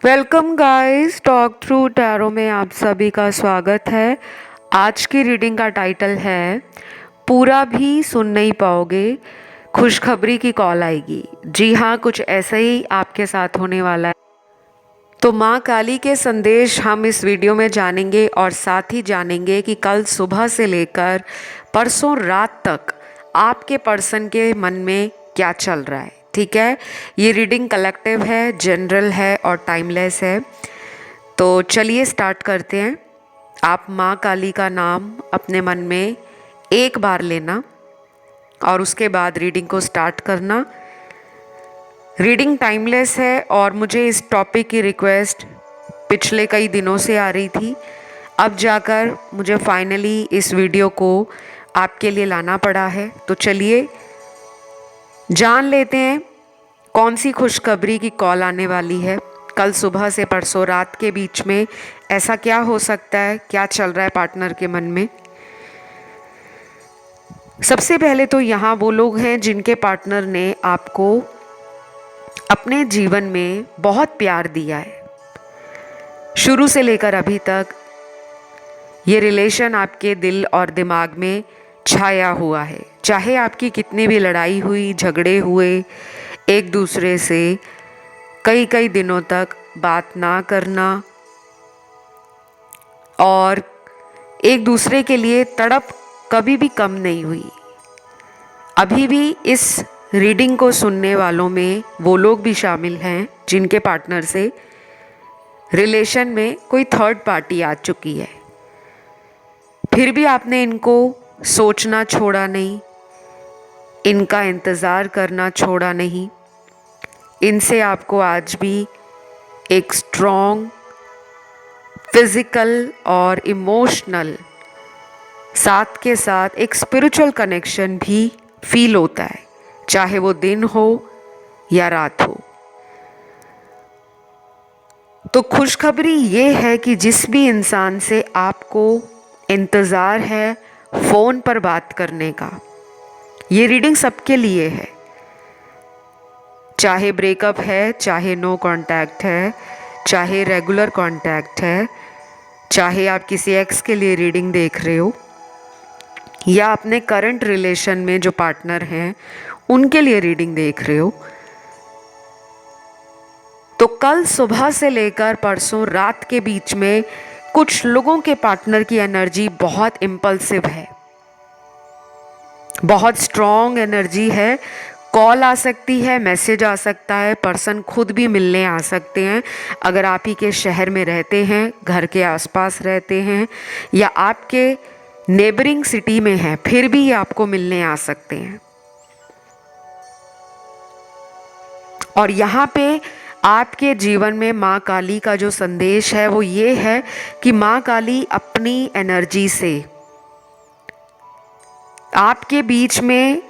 Welcome guys, talk through tarot में आप सभी का स्वागत है। आज की रीडिंग का टाइटल है पूरा भी सुन नहीं पाओगे, खुशखबरी की कॉल आएगी। जी हाँ, कुछ ऐसा ही आपके साथ होने वाला है। तो माँ काली के संदेश हम इस वीडियो में जानेंगे और साथ ही जानेंगे कि कल सुबह से लेकर परसों रात तक आपके पर्सन के मन में क्या चल रहा है। ठीक है, ये रीडिंग कलेक्टिव है, जनरल है और टाइमलेस है। तो चलिए स्टार्ट करते हैं। आप माँ काली का नाम अपने मन में एक बार लेना और उसके बाद रीडिंग को स्टार्ट करना। रीडिंग टाइमलेस है और मुझे इस टॉपिक की रिक्वेस्ट पिछले कई दिनों से आ रही थी। अब जाकर मुझे फाइनली इस वीडियो को आपके लिए लाना पड़ा है। तो चलिए जान लेते हैं कौन सी खुशखबरी की कॉल आने वाली है। कल सुबह से परसों रात के बीच में ऐसा क्या हो सकता है, क्या चल रहा है पार्टनर के मन में। सबसे पहले तो यहाँ वो लोग हैं जिनके पार्टनर ने आपको अपने जीवन में बहुत प्यार दिया है। शुरू से लेकर अभी तक ये रिलेशन आपके दिल और दिमाग में छाया हुआ है। चाहे आपकी कितनी भी लड़ाई हुई, झगड़े हुए, एक दूसरे से कई कई दिनों तक बात ना करना और एक दूसरे के लिए तड़प कभी भी कम नहीं हुई। अभी भी इस रीडिंग को सुनने वालों में वो लोग भी शामिल हैं जिनके पार्टनर से रिलेशन में कोई थर्ड पार्टी आ चुकी है। फिर भी आपने इनको सोचना छोड़ा नहीं, इनका इंतज़ार करना छोड़ा नहीं। इनसे आपको आज भी एक स्ट्रॉन्ग फिजिकल और इमोशनल साथ के साथ एक स्पिरिचुअल कनेक्शन भी फील होता है, चाहे वो दिन हो या रात हो। तो खुशखबरी ये है कि जिस भी इंसान से आपको इंतज़ार है फ़ोन पर बात करने का, ये रीडिंग सबके लिए है। चाहे ब्रेकअप है, चाहे नो कांटेक्ट है, चाहे रेगुलर कांटेक्ट है, चाहे आप किसी एक्स के लिए रीडिंग देख रहे हो या अपने करंट रिलेशन में जो पार्टनर हैं उनके लिए रीडिंग देख रहे हो। तो कल सुबह से लेकर परसों रात के बीच में कुछ लोगों के पार्टनर की एनर्जी बहुत इम्पल्सिव है, बहुत स्ट्रॉन्ग एनर्जी है। कॉल आ सकती है, मैसेज आ सकता है, पर्सन खुद भी मिलने आ सकते हैं। अगर आप ही के शहर में रहते हैं, घर के आसपास रहते हैं या आपके नेबरिंग सिटी में हैं, फिर भी ये आपको मिलने आ सकते हैं। और यहाँ पे आपके जीवन में माँ काली का जो संदेश है वो ये है कि माँ काली अपनी एनर्जी से आपके बीच में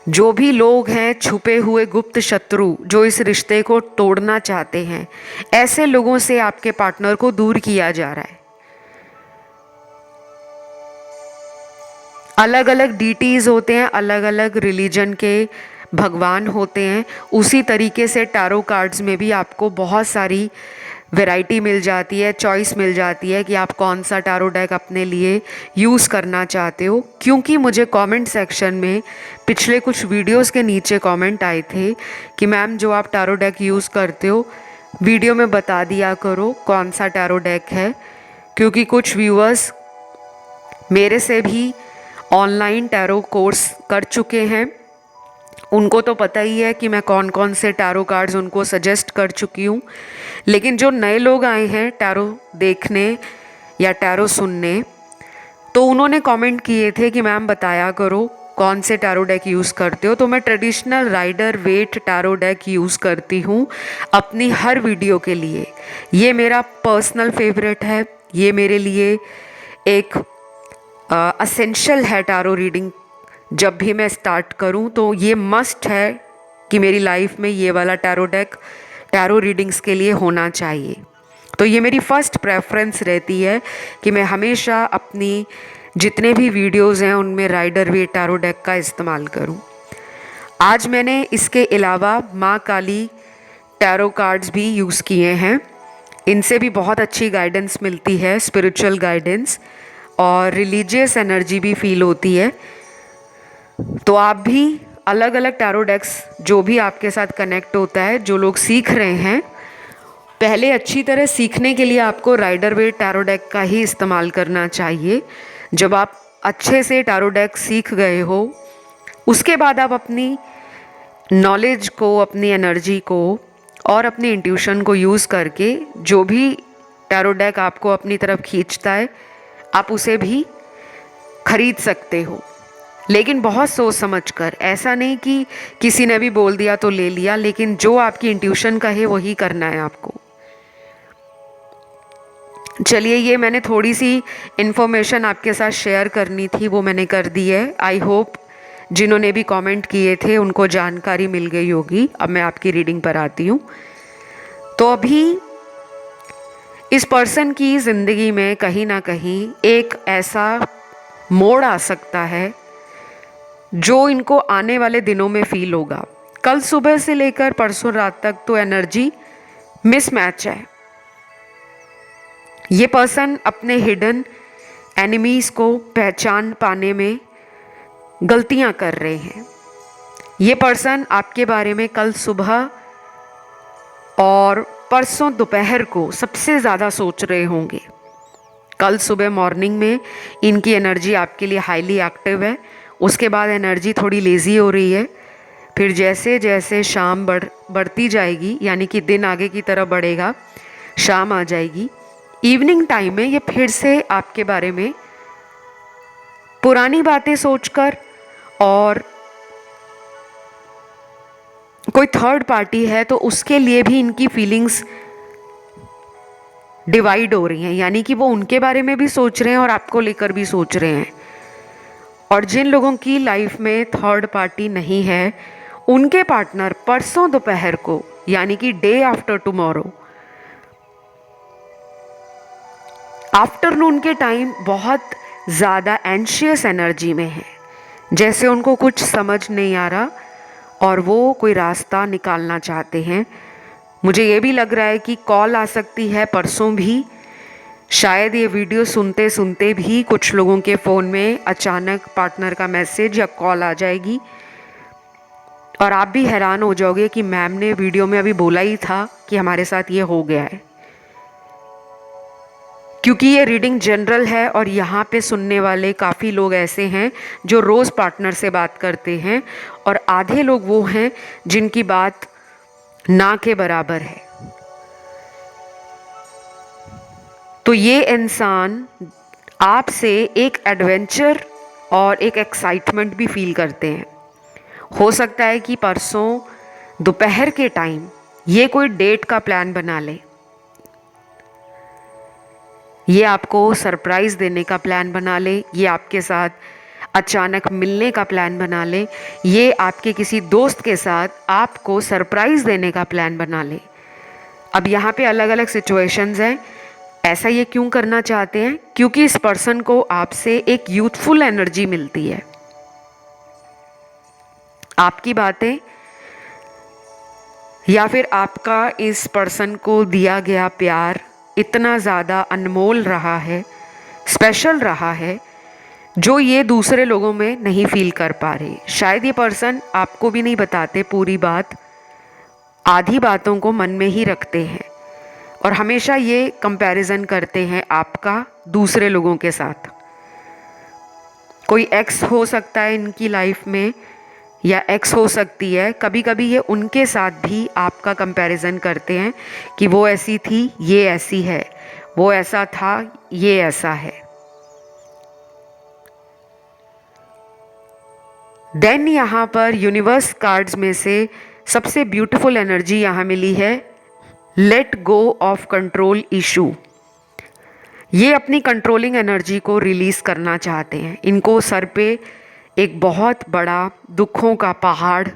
जो भी लोग हैं, छुपे हुए गुप्त शत्रु जो इस रिश्ते को तोड़ना चाहते हैं, ऐसे लोगों से आपके पार्टनर को दूर किया जा रहा है। अलग अलग डीटीज होते हैं, अलग अलग रिलीजन के भगवान होते हैं। उसी तरीके से टैरो कार्ड्स में भी आपको बहुत सारी वैरायटी मिल जाती है, चॉइस मिल जाती है कि आप कौन सा टैरो डेक अपने लिए यूज़ करना चाहते हो। क्योंकि मुझे कमेंट सेक्शन में पिछले कुछ वीडियोस के नीचे कमेंट आए थे कि मैम जो आप टैरो डेक यूज़ करते हो वीडियो में बता दिया करो कौन सा टैरो डेक है। क्योंकि कुछ व्यूअर्स मेरे से भी ऑनलाइन टैरो कोर्स कर चुके हैं, उनको तो पता ही है कि मैं कौन कौन से टैरो कार्ड्स उनको सजेस्ट कर चुकी हूँ। लेकिन जो नए लोग आए हैं टैरो देखने या टैरो सुनने, तो उन्होंने कमेंट किए थे कि मैम बताया करो कौन से टैरो डेक यूज़ करते हो। तो मैं traditional Rider Waite tarot deck use करती हूँ अपनी हर वीडियो के लिए। ये मेरा पर्सनल फेवरेट है, ये मेरे लिए एक असेंशियल है। टैरो रीडिंग जब भी मैं स्टार्ट करूं तो ये मस्ट है कि मेरी लाइफ में ये वाला टैरो डेक टैरो रीडिंग्स के लिए होना चाहिए। तो ये मेरी फ़र्स्ट प्रेफरेंस रहती है कि मैं हमेशा अपनी जितने भी वीडियोस हैं उनमें राइडर वेट टैरो डेक का इस्तेमाल करूं। आज मैंने इसके अलावा माँ काली टैरो कार्ड्स भी यूज़ किए हैं। इनसे भी बहुत अच्छी गाइडेंस मिलती है, स्पिरिचुअल गाइडेंस, और रिलीजियस एनर्जी भी फील होती है। तो आप भी अलग अलग टैरो डेक्स जो भी आपके साथ कनेक्ट होता है, जो लोग सीख रहे हैं, पहले अच्छी तरह सीखने के लिए आपको राइडर वेट टैरो डेक का ही इस्तेमाल करना चाहिए। जब आप अच्छे से टैरो डेक सीख गए हो, उसके बाद आप अपनी नॉलेज को, अपनी एनर्जी को और अपनी इंट्यूशन को यूज़ करके जो भी टैरो डेक आपको अपनी तरफ खींचता है, आप उसे भी खरीद सकते हो, लेकिन बहुत सोच समझ कर। ऐसा नहीं कि किसी ने भी बोल दिया तो ले लिया, लेकिन जो आपकी इंट्यूशन का है वही करना है आपको। चलिए, ये मैंने थोड़ी सी इन्फॉर्मेशन आपके साथ शेयर करनी थी, वो मैंने कर दी है। आई होप जिन्होंने भी कमेंट किए थे उनको जानकारी मिल गई होगी। अब मैं आपकी रीडिंग पर आती हूँ। तो अभी इस पर्सन की ज़िंदगी में कहीं ना कहीं एक ऐसा मोड़ आ सकता है जो इनको आने वाले दिनों में फील होगा। कल सुबह से लेकर परसों रात तक तो एनर्जी मिसमैच है। ये पर्सन अपने हिडन एनिमीज़ को पहचान पाने में गलतियां कर रहे हैं। ये पर्सन आपके बारे में कल सुबह और परसों दोपहर को सबसे ज़्यादा सोच रहे होंगे। कल सुबह मॉर्निंग में इनकी एनर्जी आपके लिए हाईली एक्टिव है, उसके बाद एनर्जी थोड़ी लेज़ी हो रही है। फिर जैसे जैसे शाम बढ़ती जाएगी, यानी कि दिन आगे की तरफ बढ़ेगा, शाम आ जाएगी, इवनिंग टाइम में ये फिर से आपके बारे में पुरानी बातें सोचकर, और कोई थर्ड पार्टी है तो उसके लिए भी इनकी फीलिंग्स डिवाइड हो रही हैं, यानी कि वो उनके बारे में भी सोच रहे हैं और आपको लेकर भी सोच रहे हैं। और जिन लोगों की लाइफ में थर्ड पार्टी नहीं है, उनके पार्टनर परसों दोपहर को, यानी कि डे आफ्टर टुमारो, आफ्टरनून के टाइम बहुत ज़्यादा एंशियस एनर्जी में है, जैसे उनको कुछ समझ नहीं आ रहा और वो कोई रास्ता निकालना चाहते हैं। मुझे ये भी लग रहा है कि कॉल आ सकती है परसों भी। शायद ये वीडियो सुनते सुनते भी कुछ लोगों के फ़ोन में अचानक पार्टनर का मैसेज या कॉल आ जाएगी, और आप भी हैरान हो जाओगे कि मैम ने वीडियो में अभी बोला ही था कि हमारे साथ ये हो गया है। क्योंकि ये रीडिंग जनरल है और यहाँ पे सुनने वाले काफ़ी लोग ऐसे हैं जो रोज़ पार्टनर से बात करते हैं, और आधे लोग वो हैं जिनकी बात ना के बराबर है। तो ये इंसान आपसे एक एडवेंचर और एक एक्साइटमेंट भी फील करते हैं। हो सकता है कि परसों दोपहर के टाइम ये कोई डेट का प्लान बना ले, ये आपको सरप्राइज़ देने का प्लान बना ले, ये आपके साथ अचानक मिलने का प्लान बना ले, ये आपके किसी दोस्त के साथ आपको सरप्राइज़ देने का प्लान बना ले। अब यहाँ पे अलग अलग सिचुएशंस हैं। ऐसा ये क्यों करना चाहते हैं? क्योंकि इस पर्सन को आपसे एक यूथफुल एनर्जी मिलती है। आपकी बातें या फिर आपका इस पर्सन को दिया गया प्यार इतना ज़्यादा अनमोल रहा है, स्पेशल रहा है, जो ये दूसरे लोगों में नहीं फील कर पा रहे। शायद ये पर्सन आपको भी नहीं बताते पूरी बात, आधी बातों को मन में ही रखते हैं, और हमेशा ये कंपैरिजन करते हैं आपका दूसरे लोगों के साथ। कोई एक्स हो सकता है इनकी लाइफ में, या एक्स हो सकती है। कभी कभी ये उनके साथ भी आपका कंपैरिजन करते हैं कि वो ऐसी थी, ये ऐसी है, वो ऐसा था, ये ऐसा है। देन यहाँ पर यूनिवर्स कार्ड्स में से सबसे ब्यूटीफुल एनर्जी यहाँ मिली है, let go of control issue. ये अपनी कंट्रोलिंग एनर्जी को रिलीज़ करना चाहते हैं। इनको सर पे एक बहुत बड़ा दुखों का पहाड़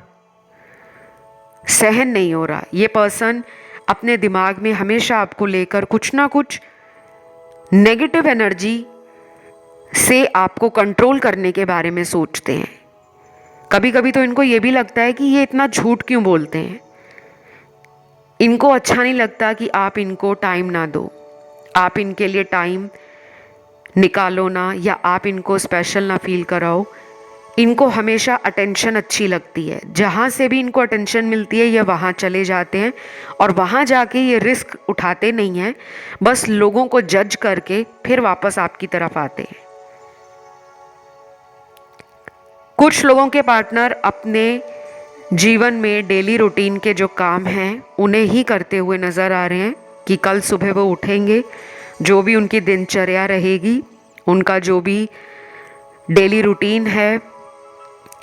सहन नहीं हो रहा। ये पर्सन अपने दिमाग में हमेशा आपको लेकर कुछ ना कुछ नेगेटिव एनर्जी से आपको कंट्रोल करने के बारे में सोचते हैं। कभी कभी तो इनको ये भी लगता है कि ये इतना झूठ क्यों बोलते हैं, इनको अच्छा नहीं लगता कि आप इनको टाइम ना दो, आप इनके लिए टाइम निकालो ना, या आप इनको स्पेशल ना फील कराओ। इनको हमेशा अटेंशन अच्छी लगती है, जहाँ से भी इनको अटेंशन मिलती है ये वहाँ चले जाते हैं, और वहाँ जाके ये रिस्क उठाते नहीं हैं, बस लोगों को जज करके फिर वापस आपकी तरफ आते हैं। कुछ लोगों के पार्टनर अपने जीवन में डेली रूटीन के जो काम हैं उन्हें ही करते हुए नज़र आ रहे हैं, कि कल सुबह वो उठेंगे, जो भी उनकी दिनचर्या रहेगी, उनका जो भी डेली रूटीन है,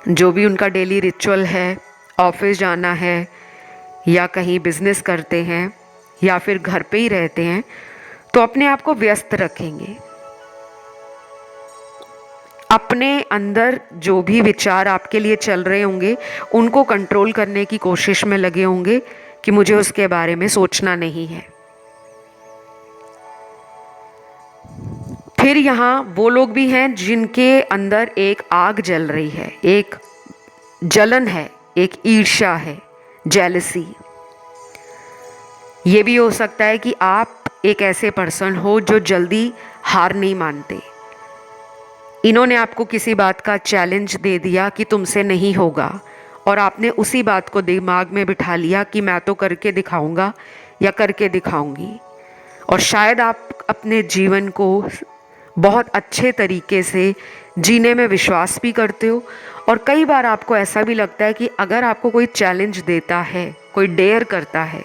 जो भी उनका डेली रिचुअल है, ऑफिस जाना है या कहीं बिजनेस करते हैं या फिर घर पे ही रहते हैं, तो अपने आप को व्यस्त रखेंगे। अपने अंदर जो भी विचार आपके लिए चल रहे होंगे उनको कंट्रोल करने की कोशिश में लगे होंगे कि मुझे उसके बारे में सोचना नहीं है। फिर यहाँ वो लोग भी हैं जिनके अंदर एक आग जल रही है, एक जलन है, एक ईर्ष्या है, जेलसी। ये भी हो सकता है कि आप एक ऐसे पर्सन हो जो जल्दी हार नहीं मानते। इन्होंने आपको किसी बात का चैलेंज दे दिया कि तुमसे नहीं होगा, और आपने उसी बात को दिमाग में बिठा लिया कि मैं तो करके दिखाऊंगा या करके दिखाऊंगी। और शायद आप अपने जीवन को बहुत अच्छे तरीके से जीने में विश्वास भी करते हो, और कई बार आपको ऐसा भी लगता है कि अगर आपको कोई चैलेंज देता है, कोई डेयर करता है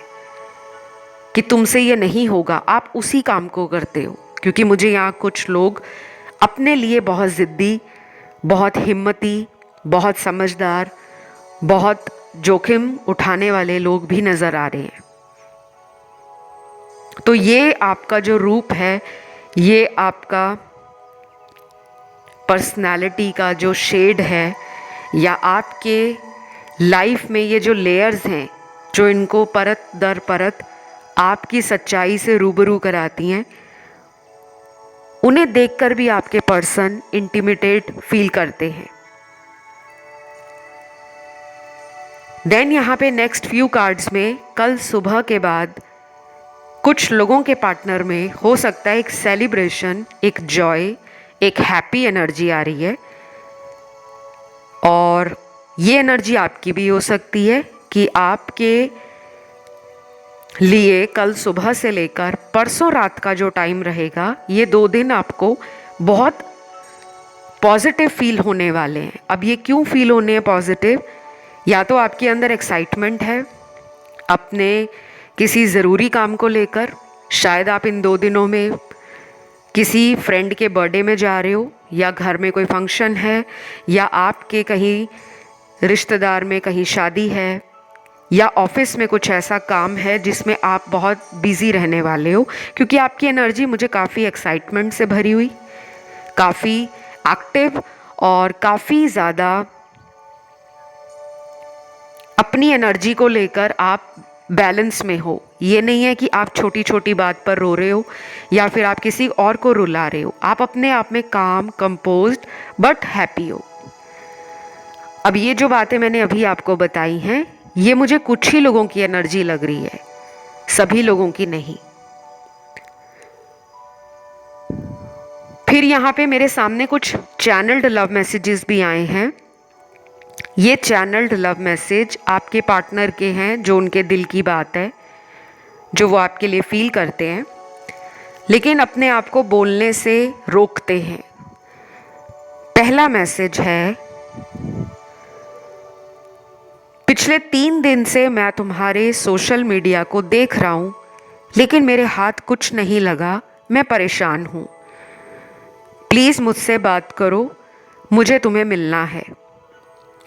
कि तुमसे ये नहीं होगा, आप उसी काम को करते हो। क्योंकि मुझे यहाँ कुछ लोग अपने लिए बहुत ज़िद्दी, बहुत हिम्मती, बहुत समझदार, बहुत जोखिम उठाने वाले लोग भी नज़र आ रहे हैं। तो ये आपका जो रूप है, ये आपका पर्सनालिटी का जो शेड है, या आपके लाइफ में ये जो लेयर्स हैं जो इनको परत दर परत आपकी सच्चाई से रूबरू कराती हैं, उन्हें देखकर भी आपके पर्सन इंटिमिडेट फील करते हैं। देन यहाँ पे नेक्स्ट फ्यू कार्ड्स में कल सुबह के बाद कुछ लोगों के पार्टनर में हो सकता है एक सेलिब्रेशन, एक जॉय, एक हैप्पी एनर्जी आ रही है। और ये एनर्जी आपकी भी हो सकती है कि आपके लिए कल सुबह से लेकर परसों रात का जो टाइम रहेगा, ये 2 दिन आपको बहुत पॉजिटिव फील होने वाले हैं। अब ये क्यों फील होने हैं पॉजिटिव? या तो आपके अंदर एक्साइटमेंट है अपने किसी ज़रूरी काम को लेकर, शायद आप इन 2 दिनों में किसी फ्रेंड के बर्थडे में जा रहे हो, या घर में कोई फंक्शन है, या आपके कहीं रिश्तेदार में कहीं शादी है, या ऑफिस में कुछ ऐसा काम है जिसमें आप बहुत बिजी रहने वाले हो। क्योंकि आपकी एनर्जी मुझे काफ़ी एक्साइटमेंट से भरी हुई, काफ़ी एक्टिव और काफ़ी ज़्यादा अपनी एनर्जी को लेकर आप बैलेंस में हो। ये नहीं है कि आप छोटी छोटी बात पर रो रहे हो या फिर आप किसी और को रुला रहे हो, आप अपने आप में काम, कंपोज्ड बट हैप्पी हो। अब ये जो बातें मैंने अभी आपको बताई हैं, ये मुझे कुछ ही लोगों की एनर्जी लग रही है, सभी लोगों की नहीं। फिर यहाँ पे मेरे सामने कुछ चैनल्ड लव मैसेजेस भी आए हैं। ये चैनल्ड लव मैसेज आपके पार्टनर के हैं, जो उनके दिल की बात है, जो वो आपके लिए फील करते हैं, लेकिन अपने आप को बोलने से रोकते हैं। पहला मैसेज है, पिछले 3 दिन से मैं तुम्हारे सोशल मीडिया को देख रहा हूँ, लेकिन मेरे हाथ कुछ नहीं लगा, मैं परेशान हूँ। प्लीज़ मुझसे बात करो, मुझे तुम्हें मिलना है।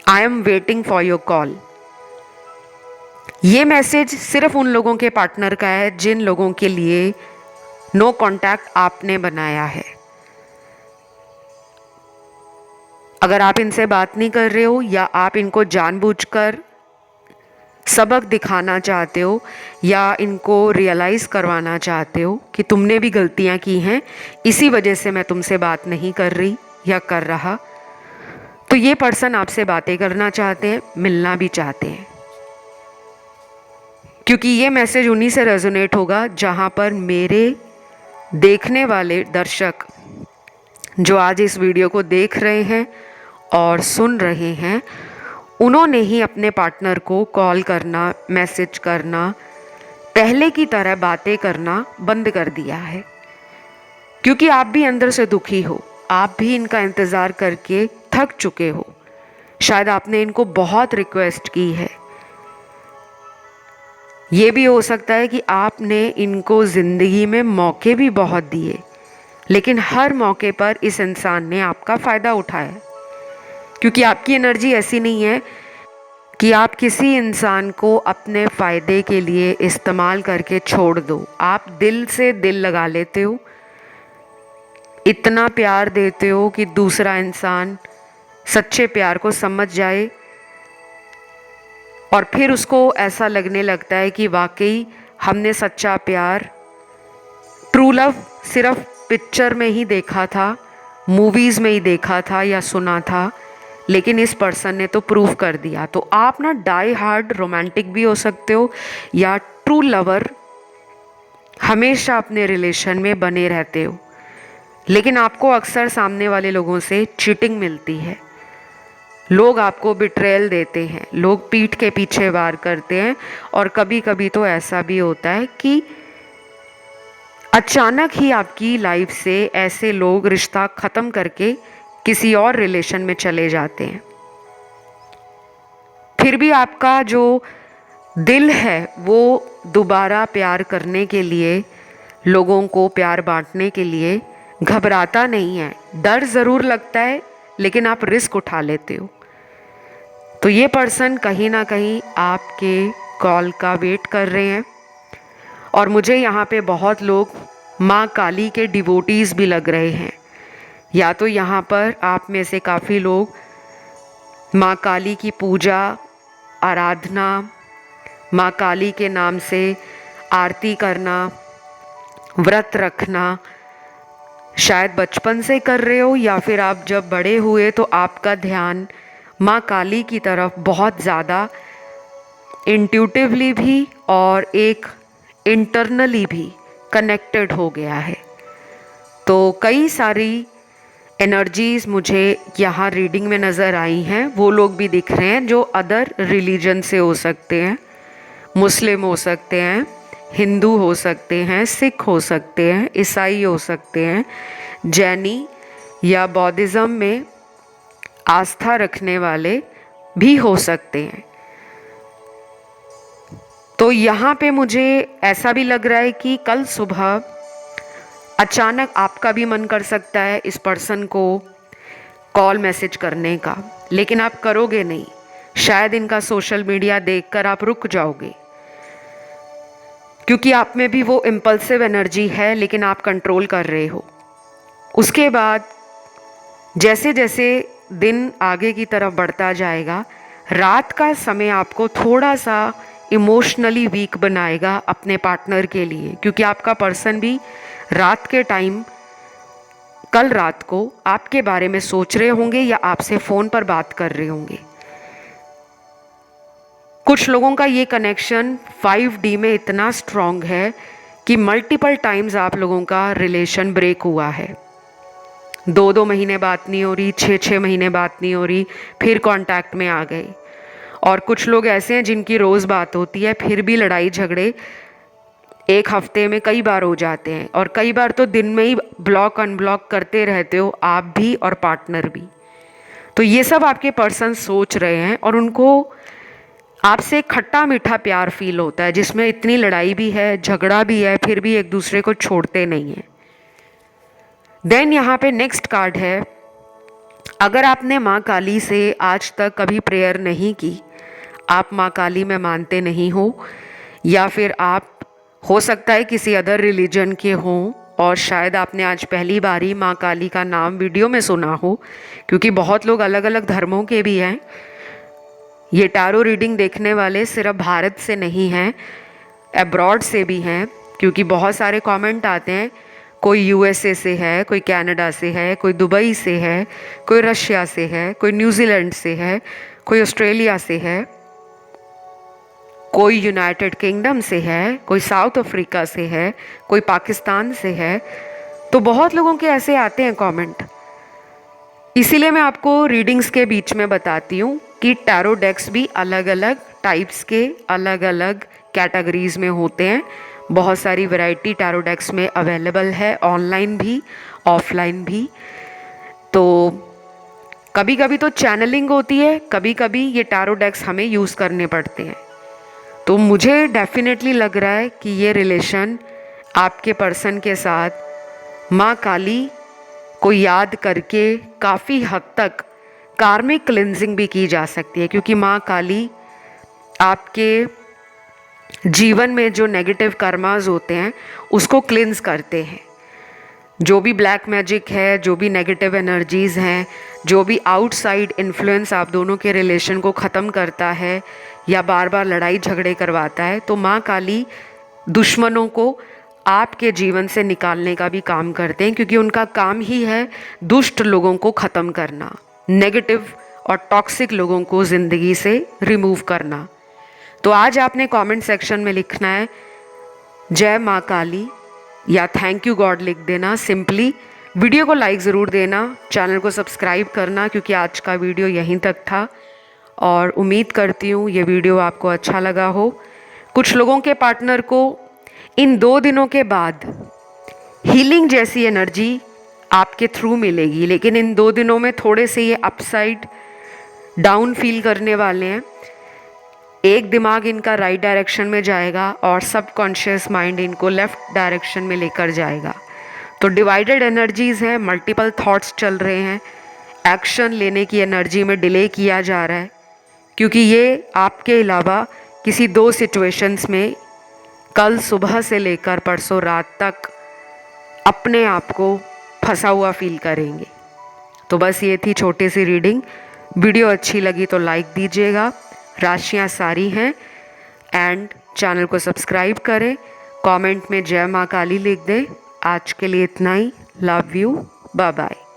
I am waiting for your call. ये मैसेज सिर्फ उन लोगों के पार्टनर का है जिन लोगों के लिए नो कॉन्टैक्ट आपने बनाया है। अगर आप इनसे बात नहीं कर रहे हो, या आप इनको जानबूझकर सबक दिखाना चाहते हो, या इनको रियलाइज़ करवाना चाहते हो कि तुमने भी गलतियां की हैं, इसी वजह से मैं तुमसे बात नहीं कर रही या कर रहा, तो ये पर्सन आपसे बातें करना चाहते हैं, मिलना भी चाहते हैं। क्योंकि ये मैसेज उन्हीं से रेजोनेट होगा जहाँ पर मेरे देखने वाले दर्शक जो आज इस वीडियो को देख रहे हैं और सुन रहे हैं, उन्होंने ही अपने पार्टनर को कॉल करना, मैसेज करना, पहले की तरह बातें करना बंद कर दिया है। क्योंकि आप भी अंदर से दुखी हो, आप भी इनका इंतज़ार करके थक चुके हो। शायद आपने इनको बहुत रिक्वेस्ट की है। ये भी हो सकता है कि आपने इनको ज़िंदगी में मौके भी बहुत दिए, लेकिन हर मौके पर इस इंसान ने आपका फ़ायदा उठाया। क्योंकि आपकी एनर्जी ऐसी नहीं है कि आप किसी इंसान को अपने फ़ायदे के लिए इस्तेमाल करके छोड़ दो। आप दिल से दिल लगा लेते हो, इतना प्यार देते हो कि दूसरा इंसान सच्चे प्यार को समझ जाए और फिर उसको ऐसा लगने लगता है कि वाकई हमने सच्चा प्यार, ट्रू लव सिर्फ पिक्चर में ही देखा था, मूवीज़ में ही देखा था या सुना था, लेकिन इस पर्सन ने तो प्रूव कर दिया। तो आप ना डाई हार्ड रोमांटिक भी हो सकते हो या ट्रू लवर, हमेशा अपने रिलेशन में बने रहते हो, लेकिन आपको अक्सर सामने वाले लोगों से चीटिंग मिलती है। लोग आपको बिट्रेयल देते हैं, लोग पीठ के पीछे वार करते हैं, और कभी कभी तो ऐसा भी होता है कि अचानक ही आपकी लाइफ से ऐसे लोग रिश्ता ख़त्म करके किसी और रिलेशन में चले जाते हैं। फिर भी आपका जो दिल है वो दोबारा प्यार करने के लिए, लोगों को प्यार बांटने के लिए घबराता नहीं है। डर ज़रूर लगता है, लेकिन आप रिस्क उठा लेते हो। तो ये पर्सन कहीं ना कहीं आपके कॉल का वेट कर रहे हैं। और मुझे यहाँ पे बहुत लोग माँ काली के डिवोटीज़ भी लग रहे हैं। या तो यहाँ पर आप में से काफ़ी लोग माँ काली की पूजा, आराधना, माँ काली के नाम से आरती करना, व्रत रखना शायद बचपन से कर रहे हो, या फिर आप जब बड़े हुए तो आपका ध्यान माँ काली की तरफ बहुत ज़्यादा इंट्यूटिवली भी और एक इंटरनली भी कनेक्टेड हो गया है। तो कई सारी एनर्जीज़ मुझे यहाँ रीडिंग में नज़र आई हैं। वो लोग भी दिख रहे हैं जो अदर रिलीजन से हो सकते हैं, मुस्लिम हो सकते हैं, हिंदू हो सकते हैं, सिख हो सकते हैं, ईसाई हो सकते हैं, जैनी या बौद्धिज़्म में आस्था रखने वाले भी हो सकते हैं। तो यहाँ पे मुझे ऐसा भी लग रहा है कि कल सुबह अचानक आपका भी मन कर सकता है इस पर्सन को कॉल मैसेज करने का, लेकिन आप करोगे नहीं। शायद इनका सोशल मीडिया देखकर आप रुक जाओगे, क्योंकि आप में भी वो इम्पल्सिव एनर्जी है, लेकिन आप कंट्रोल कर रहे हो। उसके बाद जैसे जैसे दिन आगे की तरफ बढ़ता जाएगा, रात का समय आपको थोड़ा सा इमोशनली वीक बनाएगा अपने पार्टनर के लिए, क्योंकि आपका पर्सन भी रात के टाइम, कल रात को आपके बारे में सोच रहे होंगे या आपसे फ़ोन पर बात कर रहे होंगे। कुछ लोगों का ये कनेक्शन 5D में इतना स्ट्रॉन्ग है कि मल्टीपल टाइम्स आप लोगों का रिलेशन ब्रेक हुआ है। 2-2 महीने बात नहीं हो रही, 6-6 महीने बात नहीं हो रही, फिर कांटेक्ट में आ गए। और कुछ लोग ऐसे हैं जिनकी रोज़ बात होती है, फिर भी लड़ाई झगड़े एक हफ्ते में कई बार हो जाते हैं, और कई बार तो दिन में ही ब्लॉक अनब्लॉक करते रहते हो आप भी और पार्टनर भी। तो ये सब आपके पर्सन सोच रहे हैं, और उनको आपसे खट्टा मीठा प्यार फील होता है, जिसमें इतनी लड़ाई भी है, झगड़ा भी है, फिर भी एक दूसरे को छोड़ते नहीं हैं। देन यहाँ पे नेक्स्ट कार्ड है, अगर आपने माँ काली से आज तक कभी प्रेयर नहीं की, आप माँ काली में मानते नहीं हो, या फिर आप हो सकता है किसी अदर रिलीजन के हों और शायद आपने आज पहली बार ही माँ काली का नाम वीडियो में सुना हो, क्योंकि बहुत लोग अलग अलग धर्मों के भी हैं। ये टैरो रीडिंग देखने वाले सिर्फ भारत से नहीं हैं, अब्रॉड से भी हैं, क्योंकि बहुत सारे कमेंट आते हैं, कोई यूएसए से है, कोई कनाडा से है, कोई दुबई से है, कोई रशिया से है, कोई न्यूजीलैंड से है, कोई ऑस्ट्रेलिया से है। कोई यूनाइटेड किंगडम से है, कोई साउथ अफ्रीका से है, कोई पाकिस्तान से है, तो बहुत लोगों के ऐसे आते हैं कमेंट। इसीलिए मैं आपको रीडिंग्स के बीच में बताती हूँ कि टैरो डेक्स भी अलग अलग टाइप्स के, अलग अलग कैटेगरीज में होते हैं। बहुत सारी वैरायटी टैरो डेक्स में अवेलेबल है, ऑनलाइन भी ऑफलाइन भी। तो कभी कभी तो चैनलिंग होती है, कभी कभी ये टैरो डेक्स हमें यूज़ करने पड़ते हैं। तो मुझे डेफिनेटली लग रहा है कि ये रिलेशन आपके पर्सन के साथ माँ काली को याद करके काफ़ी हद तक कार्मिक क्लिनजिंग भी की जा सकती है, क्योंकि माँ काली आपके जीवन में जो नेगेटिव कर्मास होते हैं उसको क्लिनज करते हैं। जो भी ब्लैक मैजिक है, जो भी नेगेटिव एनर्जीज़ हैं, जो भी आउटसाइड इन्फ्लुएंस आप दोनों के रिलेशन को ख़त्म करता है या बार बार लड़ाई झगड़े करवाता है, तो माँ काली दुश्मनों को आपके जीवन से निकालने का भी काम करते हैं, क्योंकि उनका काम ही है दुष्ट लोगों को ख़त्म करना, नेगेटिव और टॉक्सिक लोगों को ज़िंदगी से रिमूव करना। तो आज आपने कमेंट सेक्शन में लिखना है जय माँ काली या थैंक यू गॉड लिख देना सिंपली। वीडियो को लाइक ज़रूर देना, चैनल को सब्सक्राइब करना, क्योंकि आज का वीडियो यहीं तक था और उम्मीद करती हूँ ये वीडियो आपको अच्छा लगा हो। कुछ लोगों के पार्टनर को इन 2 दिनों के बाद हीलिंग जैसी एनर्जी आपके थ्रू मिलेगी, लेकिन इन 2 दिनों में थोड़े से ये अपसाइड डाउन फील करने वाले हैं। एक दिमाग इनका राइट डायरेक्शन में जाएगा और सबकॉन्शियस माइंड इनको लेफ़्ट डायरेक्शन में लेकर जाएगा। तो डिवाइडेड एनर्जीज़ हैं, मल्टीपल थॉट्स चल रहे हैं, एक्शन लेने की एनर्जी में डिले किया जा रहा है, क्योंकि ये आपके अलावा किसी 2 सिचुएशंस में कल सुबह से लेकर परसों रात तक अपने आप को फंसा हुआ फील करेंगे। तो बस ये थी छोटी सी रीडिंग। वीडियो अच्छी लगी तो लाइक दीजिएगा, राशियाँ सारी हैं, एंड चैनल को सब्सक्राइब करें, कमेंट में जय माँ काली लिख दें। आज के लिए इतना ही। Love you, bye bye.